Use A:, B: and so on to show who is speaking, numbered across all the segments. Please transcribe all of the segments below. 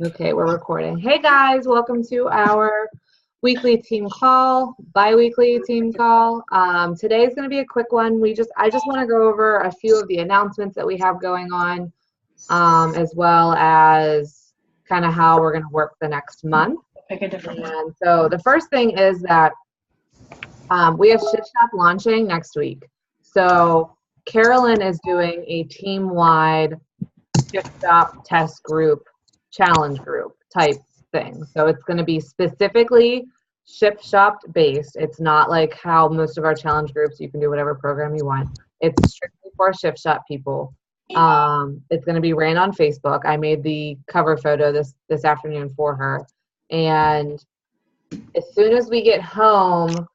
A: Okay, we're recording. Hey guys, welcome to our weekly team call, bi-weekly team call. Today's going to be a quick one. I just want to go over a few of the announcements that we have going on, as well as kind of how we're going to work the next month.
B: Pick a different one.
A: And so the first thing is that we have Shift Shop launching next week. So Carolyn is doing a team-wide Shift Shop test group, challenge group type thing. So it's going to be specifically Shift Shop based. It's not like how most of our challenge groups, you can do whatever program you want. It's strictly for Shift Shop people. It's going to be ran on Facebook. I made the cover photo this afternoon for her. And as soon as we get home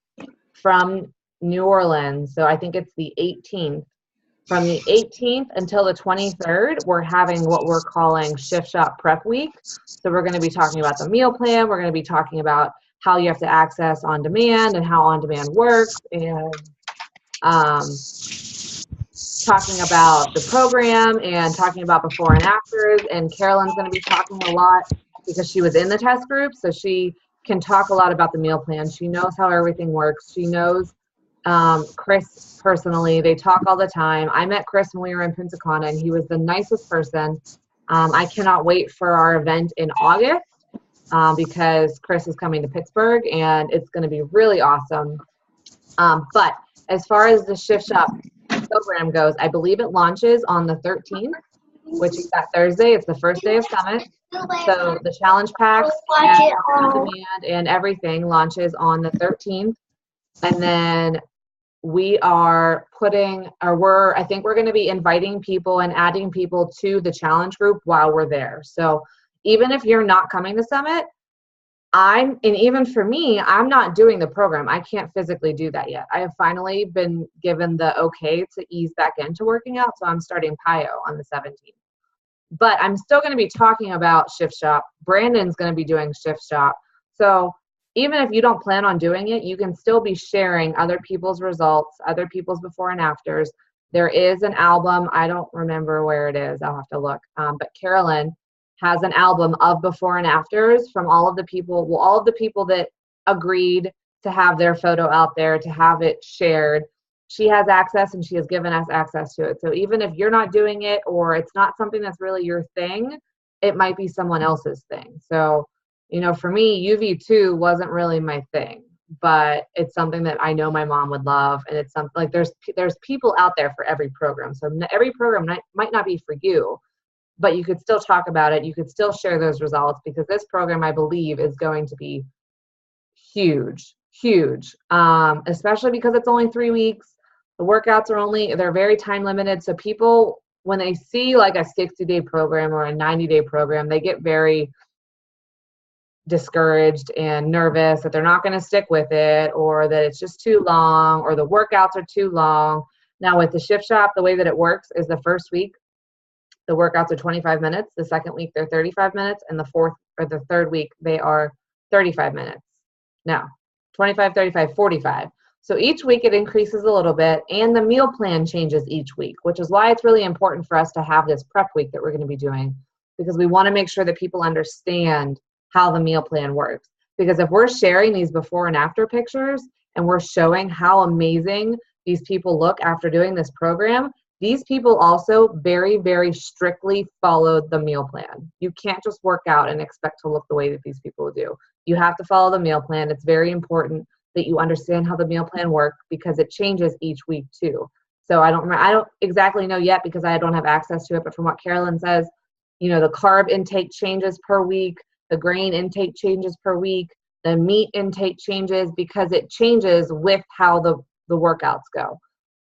A: from New Orleans, so I think it's the 18th, from the 18th until the 23rd, we're having what we're calling Shift Shop Prep Week. So we're going to be talking about the meal plan. We're going to be talking about how you have to access on demand and how on demand works, and talking about the program and talking about before and afters. And Carolyn's going to be talking a lot because she was in the test group, so she can talk a lot about the meal plan. She knows how everything works. She knows Chris personally. They talk all the time. I met Chris when we were in Punta Cana, and he was the nicest person. I cannot wait for our event in August because Chris is coming to Pittsburgh, and it's going to be really awesome. But as far as the Shift Shop program goes, I believe it launches on the 13th, which is that Thursday. It's the first day of Summit. So the challenge packs and on demand and everything launches on the 13th. And then I think we're going to be inviting people and adding people to the challenge group while we're there. So even if you're not coming to Summit, and even for me, I'm not doing the program. I can't physically do that yet. I have finally been given the okay to ease back into working out. So I'm starting PiYo on the 17th. But I'm still going to be talking about Shift Shop. Brandon's going to be doing Shift Shop. So even if you don't plan on doing it, you can still be sharing other people's results, other people's before and afters. There is an album. I don't remember where it is. I'll have to look. But Carolyn has an album of before and afters from all of the people that agreed to have their photo out there, to have it shared. She has access, and she has given us access to it. So even if you're not doing it, or it's not something that's really your thing, it might be someone else's thing. So, for me, UV2 wasn't really my thing, but it's something that I know my mom would love. And it's something like there's people out there for every program. So every program might not be for you, but you could still talk about it. You could still share those results, because this program, I believe, is going to be huge, especially because it's only 3 weeks. The workouts they're very time limited. So people, when they see like a 60-day program or a 90-day program, they get very discouraged and nervous that they're not going to stick with it, or that it's just too long, or the workouts are too long. Now with the Shift Shop, the way that it works is the first week, the workouts are 25 minutes. The second week, they're 35 minutes. And the third week, they are 35 minutes. Now, 25, 35, 45. So each week it increases a little bit, and the meal plan changes each week, which is why it's really important for us to have this prep week that we're going to be doing, because we want to make sure that people understand how the meal plan works. Because if we're sharing these before and after pictures, and we're showing how amazing these people look after doing this program, these people also very, very strictly followed the meal plan. You can't just work out and expect to look the way that these people do. You have to follow the meal plan. It's very important that you understand how the meal plan works, because it changes each week too. So I don't exactly know yet, because I don't have access to it, but from what Carolyn says, the carb intake changes per week, the grain intake changes per week, the meat intake changes, because it changes with how the workouts go.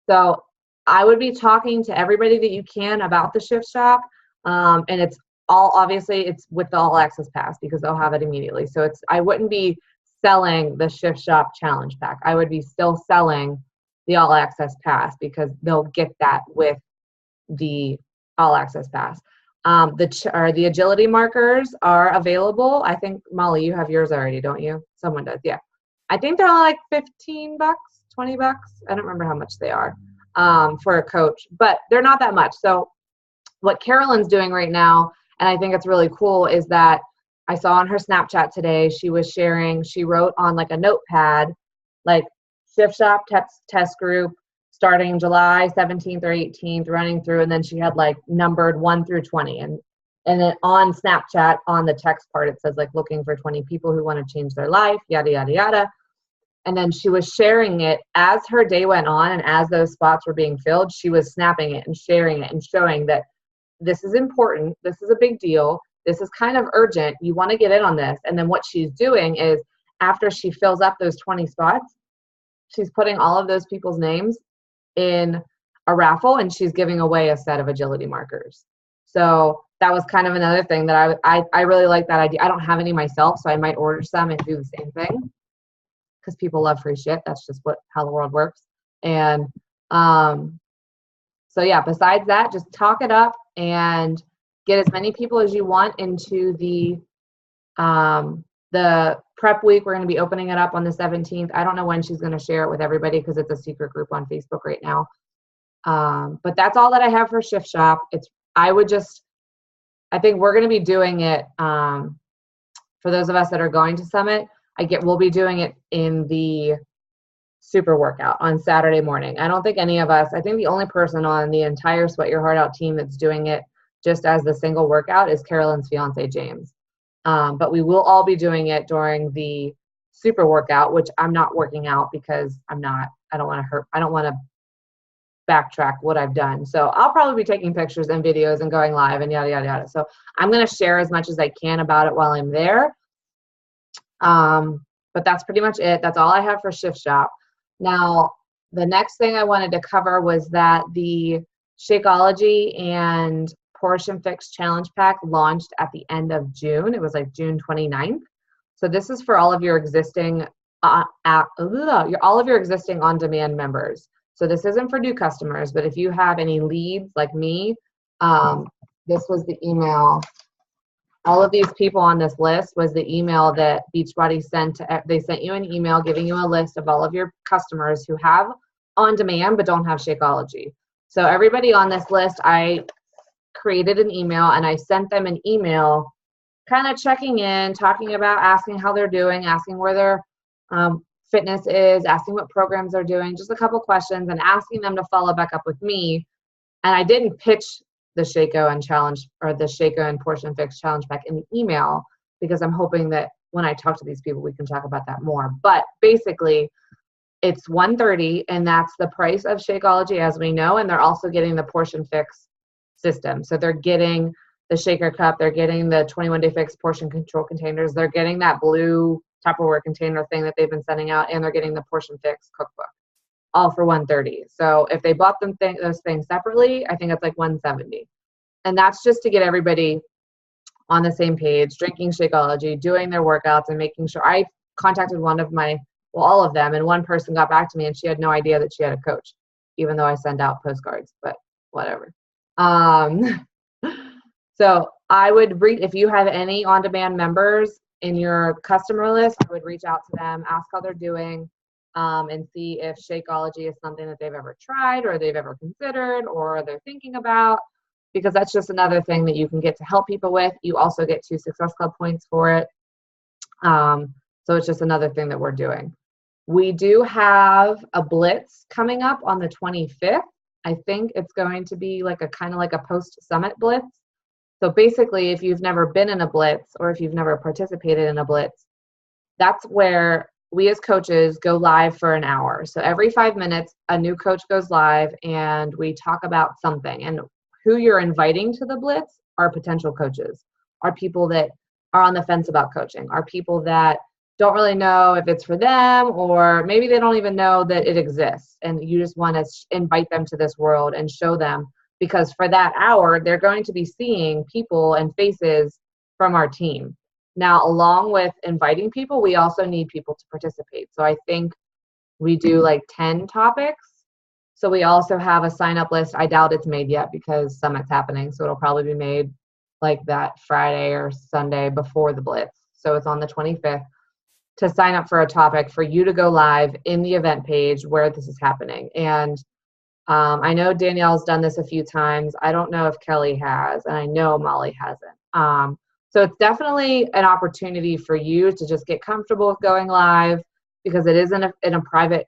A: So I would be talking to everybody that you can about the Shift Shop, and it's with the All Access Pass, because they'll have it immediately. So I wouldn't be selling the Shift Shop challenge pack. I would be still selling the All Access Pass, because they'll get that with the All Access Pass. The agility markers are available. I think, Molly, you have yours already, don't you? Someone does, yeah. I think they're only like $15, $20. I don't remember how much they are for a coach, but they're not that much. So what Carolyn's doing right now, And I think it's really cool is that I saw on her Snapchat today, she was sharing, she wrote on like a notepad, like Shift Shop test group starting July 17th or 18th, running through, and then she had like numbered 1 through 20. And then on Snapchat, on the text part, it says like looking for 20 people who want to change their life, yada, yada, yada. And then she was sharing it as her day went on, and as those spots were being filled, she was snapping it and sharing it and showing that this is important, this is a big deal, this is kind of urgent, you want to get in on this. And then what she's doing is after she fills up those 20 spots, she's putting all of those people's names in a raffle, and she's giving away a set of agility markers. So that was kind of another thing that I really like that idea. I don't have any myself, so I might order some and do the same thing because people love free shit. That's just how the world works. And so yeah, besides that, just talk it up and get as many people as you want into the prep week. We're going to be opening it up on the 17th. I don't know when she's going to share it with everybody because it's a secret group on Facebook right now. But that's all that I have for Shift Shop. I think we're going to be doing it for those of us that are going to Summit. We'll be doing it in the super workout on Saturday morning. I don't think any of us, I think the only person on the entire Sweat Your Heart Out team that's doing it just as the single workout is Carolyn's fiance, James. But we will all be doing it during the super workout, which I'm not working out because I don't want to backtrack what I've done. So I'll probably be taking pictures and videos and going live and yada, yada, yada. So I'm going to share as much as I can about it while I'm there. But that's pretty much it. That's all I have for Shift Shop. Now, the next thing I wanted to cover was that the Shakeology and Portion Fix Challenge Pack launched at the end of June. It was like June 29th. So this is for all of your existing on-demand members. So this isn't for new customers, but if you have any leads like me, this was the email. All of these people on this list was the email that Beachbody sent. They sent you an email giving you a list of all of your customers who have on-demand but don't have Shakeology. So everybody on this list, I created an email and I sent them an email kind of checking in, talking about, asking how they're doing, asking where their fitness is, asking what programs they're doing, just a couple questions, and asking them to follow back up with me. And I didn't pitch the Shako and Challenge or the Shako and Portion Fix Challenge Pack in the email because I'm hoping that when I talk to these people, we can talk about that more. But basically, it's $130, and that's the price of Shakeology as we know, and they're also getting the Portion Fix system. So they're getting the shaker cup, they're getting the 21-day fix portion control containers, they're getting that blue Tupperware container thing that they've been sending out, and they're getting the Portion Fix cookbook, all for $130. So if they bought those things separately, I think it's like $170. And that's just to get everybody on the same page, drinking Shakeology, doing their workouts, and making sure. I contacted all of them, and one person got back to me and she had no idea that she had a coach, even though I send out postcards, but whatever. So I would if you have any on-demand members in your customer list, I would reach out to them, ask how they're doing, and see if Shakeology is something that they've ever tried or they've ever considered or they're thinking about, because that's just another thing that you can get to help people with. You also get 2 Success Club points for it. So it's just another thing that we're doing. We do have a blitz coming up on the 25th. I think it's going to be like a kind of like a post-summit blitz. So basically, if you've never been in a blitz or if you've never participated in a blitz, that's where we as coaches go live for an hour. So every 5 minutes, a new coach goes live and we talk about something. And who you're inviting to the blitz are potential coaches, are people that are on the fence about coaching, are people that don't really know if it's for them, or maybe they don't even know that it exists. And you just want to invite them to this world and show them, because for that hour, they're going to be seeing people and faces from our team. Now, along with inviting people, we also need people to participate. So I think we do like 10 topics. So we also have a sign-up list. I doubt it's made yet because Summit's happening. So it'll probably be made like that Friday or Sunday before the blitz. So it's on the 25th to sign up for a topic for you to go live in the event page where this is happening. And I know Danielle's done this a few times. I don't know if Kelly has, and I know Molly hasn't. So it's definitely an opportunity for you to just get comfortable with going live, because it is in a private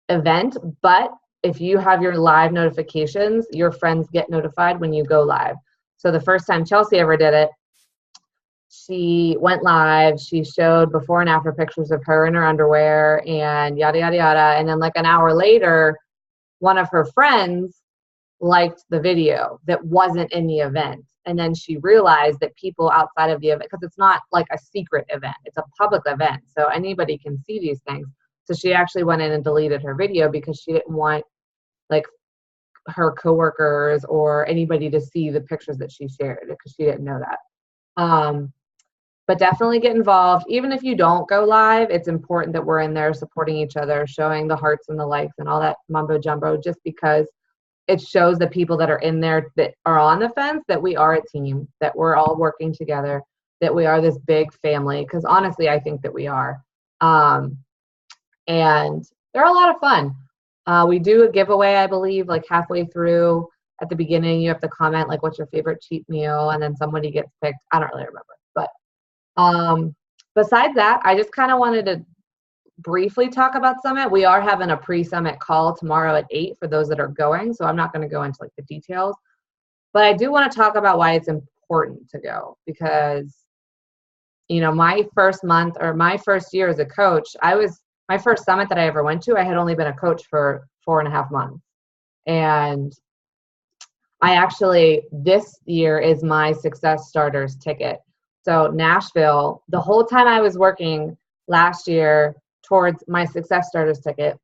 A: event. But if you have your live notifications, your friends get notified when you go live. So the first time Chelsea ever did it, she went live, she showed before and after pictures of her in her underwear and yada, yada, yada. And then like an hour later, one of her friends liked the video that wasn't in the event. And then she realized that people outside of the event, because it's not like a secret event, it's a public event, so anybody can see these things. So she actually went in and deleted her video because she didn't want like her coworkers or anybody to see the pictures that she shared, because she didn't know that. But definitely get involved. Even if you don't go live, it's important that we're in there supporting each other, showing the hearts and the likes and all that mumbo jumbo, just because it shows the people that are in there that are on the fence that we are a team, that we're all working together, that we are this big family. Because honestly, I think that we are. And they're a lot of fun. We do a giveaway, I believe, like halfway through. At the beginning, you have to comment like, what's your favorite cheat meal? And then somebody gets picked. I don't really remember. But besides that, I just kind of wanted to briefly talk about Summit. We are having a pre-Summit call tomorrow at 8 for those that are going, so I'm not going to go into like the details, but I do want to talk about why it's important to go, because you know, my first month or my first year as a coach, my first summit that I ever went to, I had only been a coach for 4.5 months. And I actually, this year is my Success Starters ticket. So Nashville, the whole time I was working last year towards my Success Starters ticket,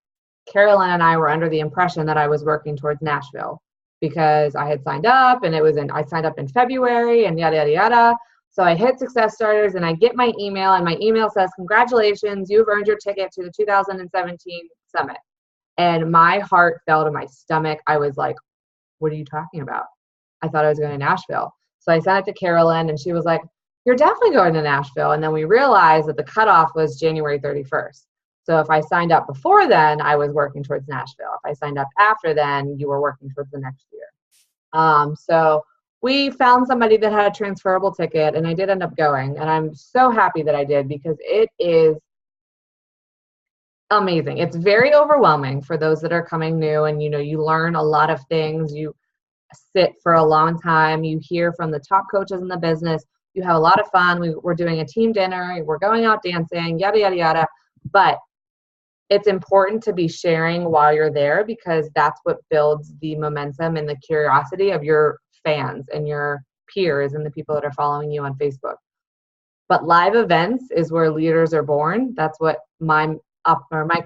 A: Carolyn and I were under the impression that I was working towards Nashville, because I had signed up and I signed up in February and yada, yada, yada. So I hit Success Starters and I get my email, and my email says, congratulations, you've earned your ticket to the 2017 summit. And my heart fell to my stomach. I was like, what are you talking about? I thought I was going to Nashville. So I sent it to Carolyn and she was like, you're definitely going to Nashville. And then we realized that the cutoff was January 31st. So if I signed up before then, I was working towards Nashville. If I signed up after then, you were working towards the next year. So we found somebody that had a transferable ticket, and I did end up going. And I'm so happy that I did, because it is amazing. It's very overwhelming for those that are coming new, and you know, you learn a lot of things. You sit for a long time. You hear from the top coaches in the business. You have a lot of fun. We're doing a team dinner. We're going out dancing, yada, yada, yada. But it's important to be sharing while you're there, because that's what builds the momentum and the curiosity of your fans and your peers and the people that are following you on Facebook. But live events is where leaders are born. That's what my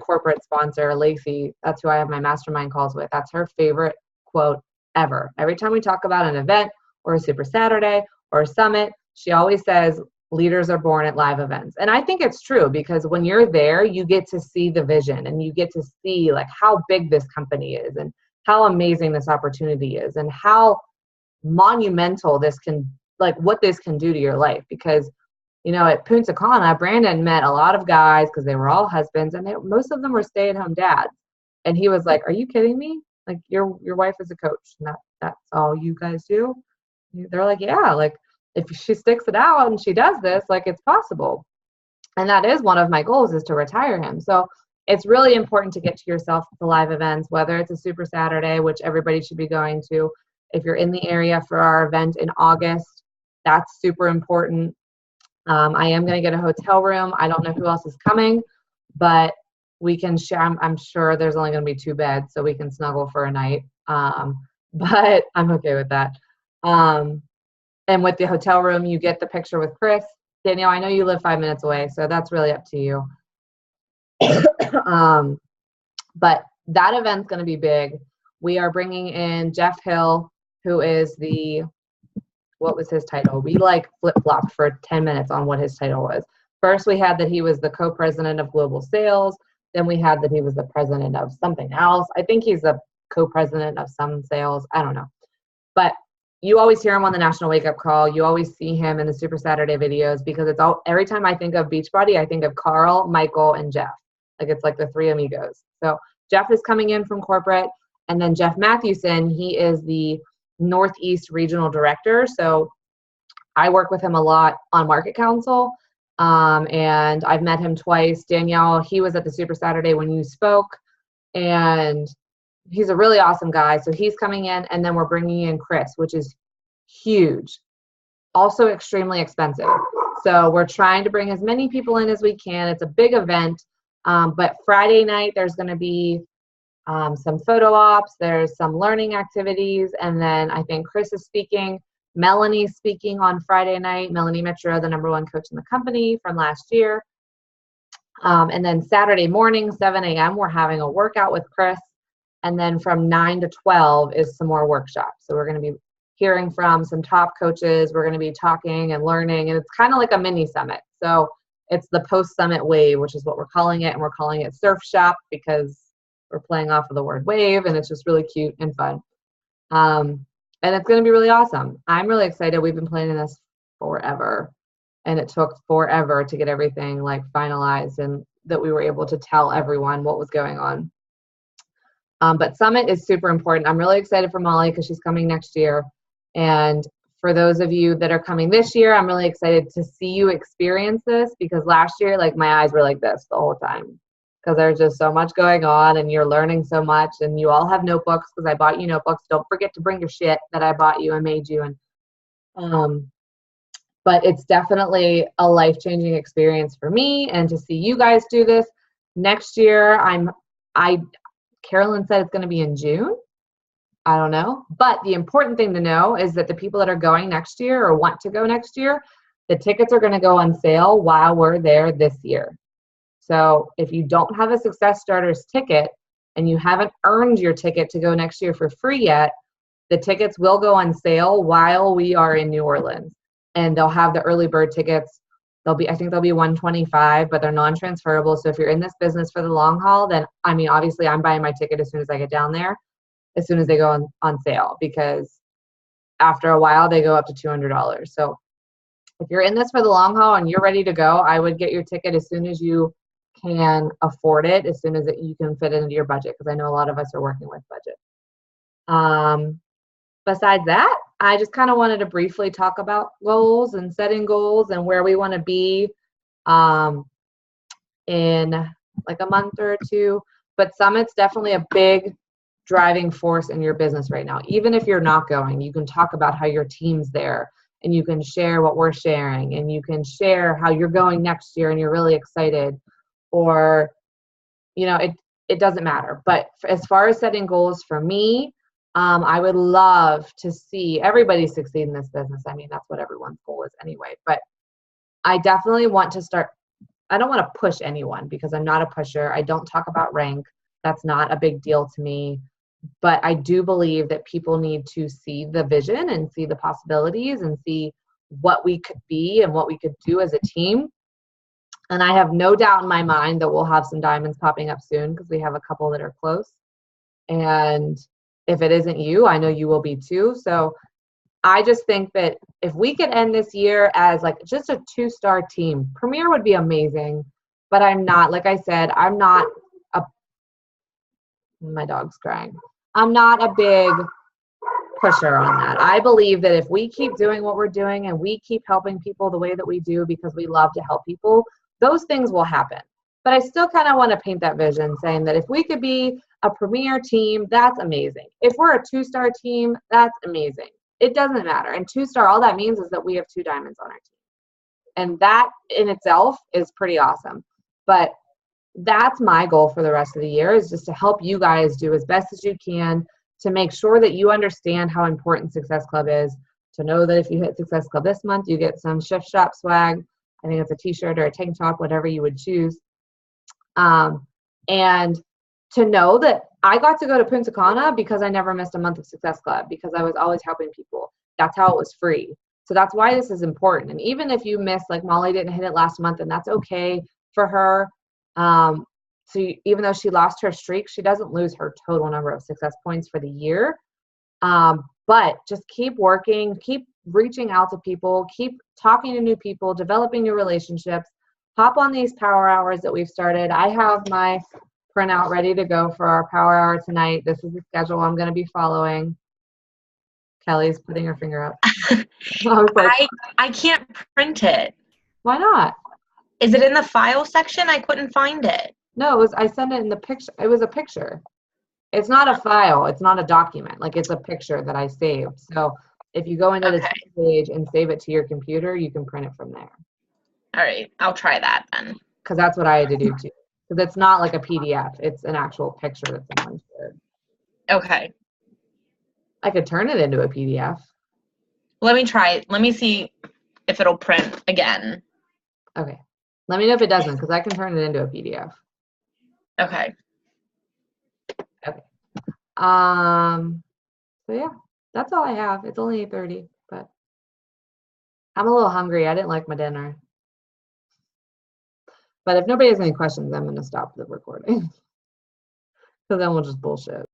A: corporate sponsor, Lacey, that's who I have my mastermind calls with. That's her favorite quote ever. Every time we talk about an event or a Super Saturday or a summit, she always says, leaders are born at live events. And I think it's true, because when you're there, you get to see the vision, and you get to see like how big this company is, and how amazing this opportunity is, and how monumental this can, like what this can do to your life. Because you know, at Punta Cana, Brandon met a lot of guys, because they were all husbands, and most of them were stay-at-home dads. And he was like, are you kidding me? Like, your wife is a coach, and that's all you guys do? They're like, yeah, like if she sticks it out and she does this, like it's possible. And that is one of my goals, is to retire him. So it's really important to get to yourself at the live events, whether it's a Super Saturday, which everybody should be going to. If you're in the area for our event in August, that's super important. I am going to get a hotel room. I don't know who else is coming, but we can share. I'm sure there's only going to be 2 beds, so we can snuggle for a night. But I'm okay with that. And with the hotel room, you get the picture with Chris. Danielle, I know you live 5 minutes away, so that's really up to you. But that event's going to be big. We are bringing in Jeff Hill, who is what was his title? We like flip-flopped for 10 minutes on what his title was. First, we had that he was the co-president of global sales. Then we had that he was the president of something else. I think he's the co-president of some sales. I don't know. But you always hear him on the National Wake Up Call. You always see him in the Super Saturday videos, because every time I think of Beachbody, I think of Carl, Michael, and Jeff. Like, it's like the 3 amigos. So Jeff is coming in from corporate. And then Jeff Matthewson, he is the Northeast regional director. So I work with him a lot on Market Council. And I've met him twice. Danielle, he was at the Super Saturday when you spoke, and he's a really awesome guy. So he's coming in, and then we're bringing in Chris, which is huge, also extremely expensive. So we're trying to bring as many people in as we can. It's a big event, but Friday night there's going to be some photo ops, there's some learning activities, and then I think Chris is speaking. Melanie's speaking on Friday night. Melanie Mitro, the #1 coach in the company from last year. And then Saturday morning, 7 a.m., we're having a workout with Chris. And then from 9 to 12 is some more workshops. So we're going to be hearing from some top coaches. We're going to be talking and learning. And it's kind of like a mini summit. So it's the post-summit wave, which is what we're calling it. And we're calling it Surf Shop because we're playing off of the word wave. And it's just really cute and fun. And it's going to be really awesome. I'm really excited. We've been planning this forever, and it took forever to get everything like finalized and that we were able to tell everyone what was going on. But Summit is super important. I'm really excited for Molly because she's coming next year. And for those of you that are coming this year, I'm really excited to see you experience this, because last year, like, my eyes were like this the whole time because there's just so much going on and you're learning so much, and you all have notebooks because I bought you notebooks. Don't forget to bring your shit that I bought you and made you. And but it's definitely a life-changing experience for me, and to see you guys do this next year. Carolyn said it's going to be in June. I don't know. But the important thing to know is that the people that are going next year or want to go next year, the tickets are going to go on sale while we're there this year. So if you don't have a Success Starters ticket and you haven't earned your ticket to go next year for free yet, the tickets will go on sale while we are in New Orleans. And they'll have the early bird tickets. I think they'll be $125, but they're non-transferable. So if you're in this business for the long haul, then, I mean, obviously I'm buying my ticket as soon as I get down there, as soon as they go on sale, because after a while they go up to $200. So if you're in this for the long haul and you're ready to go, I would get your ticket as soon as you can afford it, as soon as you can fit it into your budget, because I know a lot of us are working with budget. Besides that, I just kind of wanted to briefly talk about goals and setting goals and where we want to be in like a month or two. But Summit's definitely a big driving force in your business right now. Even if you're not going, you can talk about how your team's there, and you can share what we're sharing, and you can share how you're going next year and you're really excited. Or, you know, it doesn't matter. But as far as setting goals for me, I would love to see everybody succeed in this business. I mean, that's what everyone's goal is anyway. But I definitely want to start. I don't want to push anyone because I'm not a pusher. I don't talk about rank. That's not a big deal to me. But I do believe that people need to see the vision and see the possibilities and see what we could be and what we could do as a team. And I have no doubt in my mind that we'll have some diamonds popping up soon, because we have a couple that are close. And if it isn't you, I know you will be too. So I just think that if we could end this year as like just a 2-star team, Premier would be amazing. But I'm not, like I said, my dog's crying. I'm not a big pusher on that. I believe that if we keep doing what we're doing and we keep helping people the way that we do because we love to help people, those things will happen. But I still kind of want to paint that vision, saying that if we could be a Premier team, that's amazing. If we're a 2-star team, that's amazing. It doesn't matter. And 2-star, all that means is that we have 2 diamonds on our team. And that in itself is pretty awesome. But that's my goal for the rest of the year, is just to help you guys do as best as you can to make sure that you understand how important Success Club is, to know that if you hit Success Club this month, you get some Shift Shop swag. I think it's a t-shirt or a tank top, whatever you would choose. And to know that I got to go to Punta Cana because I never missed a month of Success Club, because I was always helping people. That's how it was free. So that's why this is important. And even if you miss, like Molly didn't hit it last month, and that's okay for her. So even though she lost her streak, she doesn't lose her total number of success points for the year. But just keep working, keep reaching out to people, keep talking to new people, developing new relationships. Hop on these power hours that we've started. I have my printout ready to go for our power hour tonight. This is the schedule I'm going to be following. Kelly's putting her finger up. I was like,
B: I can't print it.
A: why not?
B: Is it in the file section? I couldn't find it.
A: No, I sent it in the picture. It was a picture. It's not a file. It's not a document. Like, it's a picture that I saved. So if you go into the
B: Okay.
A: team page and save it to your computer, you can print it from there.
B: All right, I'll try that then.
A: Because that's what I had to do too. Because it's not like a PDF. It's an actual picture that someone shared.
B: Okay.
A: I could turn it into a PDF.
B: Let me try it. Let me see if it'll print again.
A: Okay. Let me know if it doesn't, because I can turn it into a PDF.
B: Okay.
A: Okay. So yeah, that's all I have. It's only 8:30, but I'm a little hungry. I didn't like my dinner. But if nobody has any questions, I'm going to stop the recording. So then we'll just bullshit.